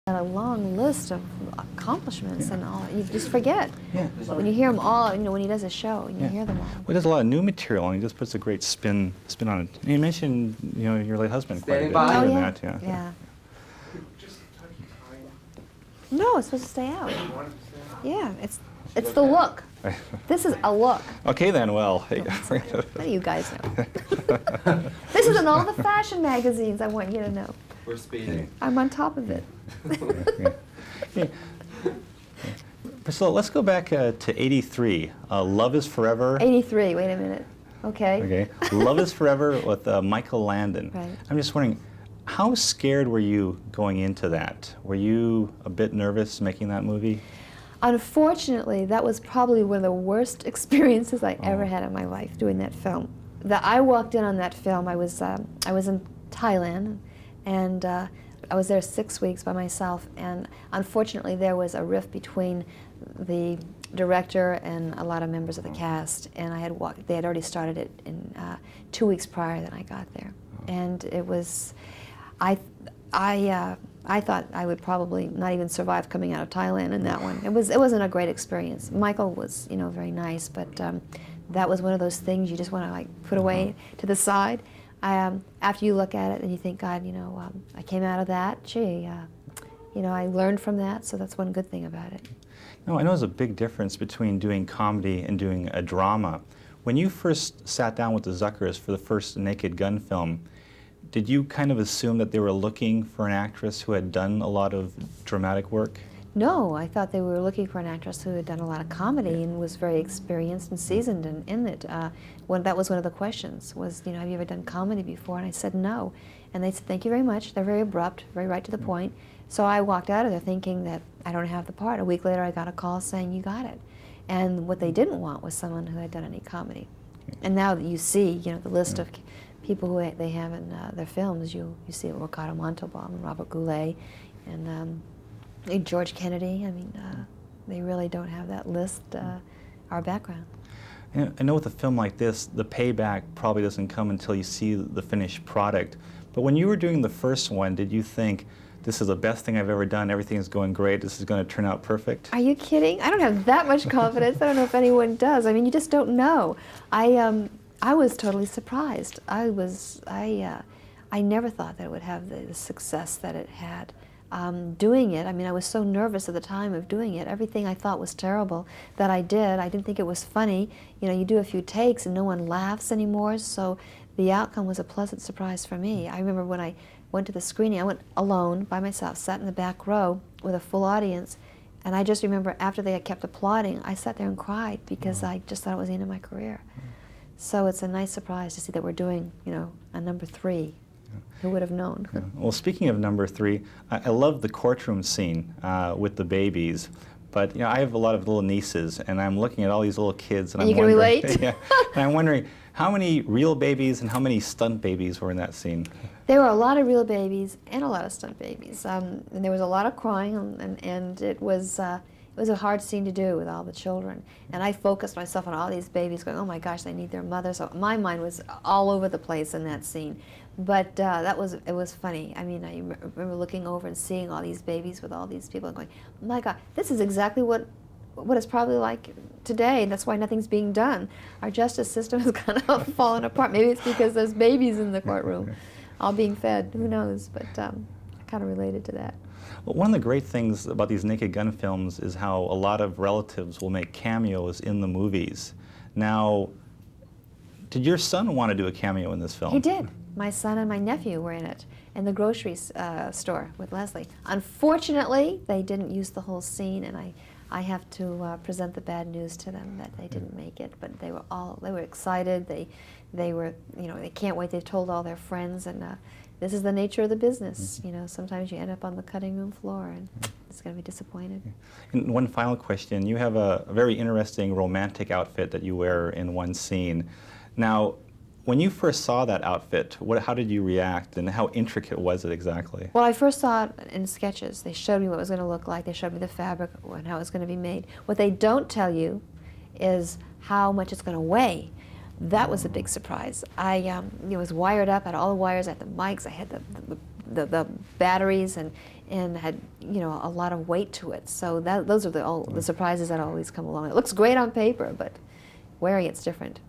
A long list of accomplishments and all. You just forget. Yeah. When you hear them all, when he does a show, and you hear them all. Well, there's a lot of new material, and he just puts a great spin on it. And you mentioned, your late husband quite a bit Oh, in yeah. that. Yeah. Yeah. No, it's supposed to stay out. Yeah, it's the look. This is a look. Okay then, well. What do you guys know? This is in all the fashion magazines, I want you to know. We're speeding. I'm on top of it. Yeah. Priscilla, let's go back to 83. Love is Forever. 83, wait a minute. Okay. Okay. Love is Forever with Michael Landon. Right. I'm just wondering, how scared were you going into that? Were you a bit nervous making that movie? Unfortunately, that was probably one of the worst experiences I ever had in my life doing that film. I walked in on that film. I was in Thailand, and I was there 6 weeks by myself. And unfortunately, there was a rift between the director and a lot of members of the cast. And they had already started it in 2 weeks prior than I got there, and it was, I thought I would probably not even survive coming out of Thailand in that one. It wasn't a great experience. Michael was, very nice, but that was one of those things you just want to put away to the side. After you look at it and you think, God, I came out of that. Gee, I learned from that, so that's one good thing about it. No, I know there's a big difference between doing comedy and doing a drama. When you first sat down with the Zuckers for the first Naked Gun film, did you kind of assume that they were looking for an actress who had done a lot of dramatic work? No, I thought they were looking for an actress who had done a lot of comedy and was very experienced and seasoned in it. That was one of the questions, was, have you ever done comedy before? And I said no. And they said, thank you very much. They're very abrupt, very right to the point. So I walked out of there thinking that I don't have the part. A week later, I got a call saying, you got it. And what they didn't want was someone who had done any comedy. And now that you see, the list of people who they have in their films, you see Ricardo Montalban and Robert Goulet and George Kennedy. I mean, they really don't have that list, our background. I know with a film like this, the payback probably doesn't come until you see the finished product. But when you were doing the first one, did you think, this is the best thing I've ever done, everything is going great, this is going to turn out perfect? Are you kidding? I don't have that much confidence. I don't know if anyone does. I mean, you just don't know. I was totally surprised. I never thought that it would have the success that it had. Doing it, I was so nervous at the time of doing it. Everything I thought was terrible that I didn't think it was funny. You do a few takes and no one laughs anymore, so the outcome was a pleasant surprise for me. I remember when I went to the screening, I went alone, by myself, sat in the back row with a full audience, and I just remember after they had kept applauding, I sat there and cried because I just thought it was the end of my career. So it's a nice surprise to see that we're doing, a number 3. Who would have known? Yeah. Well, speaking of number 3, I love the courtroom scene with the babies. But I have a lot of little nieces, and I'm looking at all these little kids, and I'm you can wondering, relate. Yeah, and I'm wondering how many real babies and how many stunt babies were in that scene. There were a lot of real babies and a lot of stunt babies, and there was a lot of crying, and it was a hard scene to do with all the children. And I focused myself on all these babies, going, "Oh my gosh, they need their mother." So my mind was all over the place in that scene. But it was funny. I remember looking over and seeing all these babies with all these people and going, "My God, this is exactly what it's probably like today, and that's why nothing's being done. Our justice system has kind of fallen apart. Maybe it's because there's babies in the courtroom, all being fed. Who knows?" But I kind of related to that. Well, one of the great things about these Naked Gun films is how a lot of relatives will make cameos in the movies. Now, did your son want to do a cameo in this film? He did. My son and my nephew were in it, in the grocery store with Leslie. Unfortunately, they didn't use the whole scene, and I have to present the bad news to them that they didn't make it. But they were excited. They were, they can't wait. They've told all their friends, and this is the nature of the business. Sometimes you end up on the cutting room floor, and it's going to be disappointed. And one final question. You have a very interesting romantic outfit that you wear in one scene. Now, when you first saw that outfit, how did you react, and how intricate was it exactly? Well, I first saw it in sketches. They showed me what it was going to look like. They showed me the fabric and how it was going to be made. What they don't tell you is how much it's going to weigh. That was a big surprise. I was wired up, I had all the wires, I had the mics, I had the the batteries and had, you know, a lot of weight to it. So those are the surprises that always come along. It looks great on paper, but wearing it's different.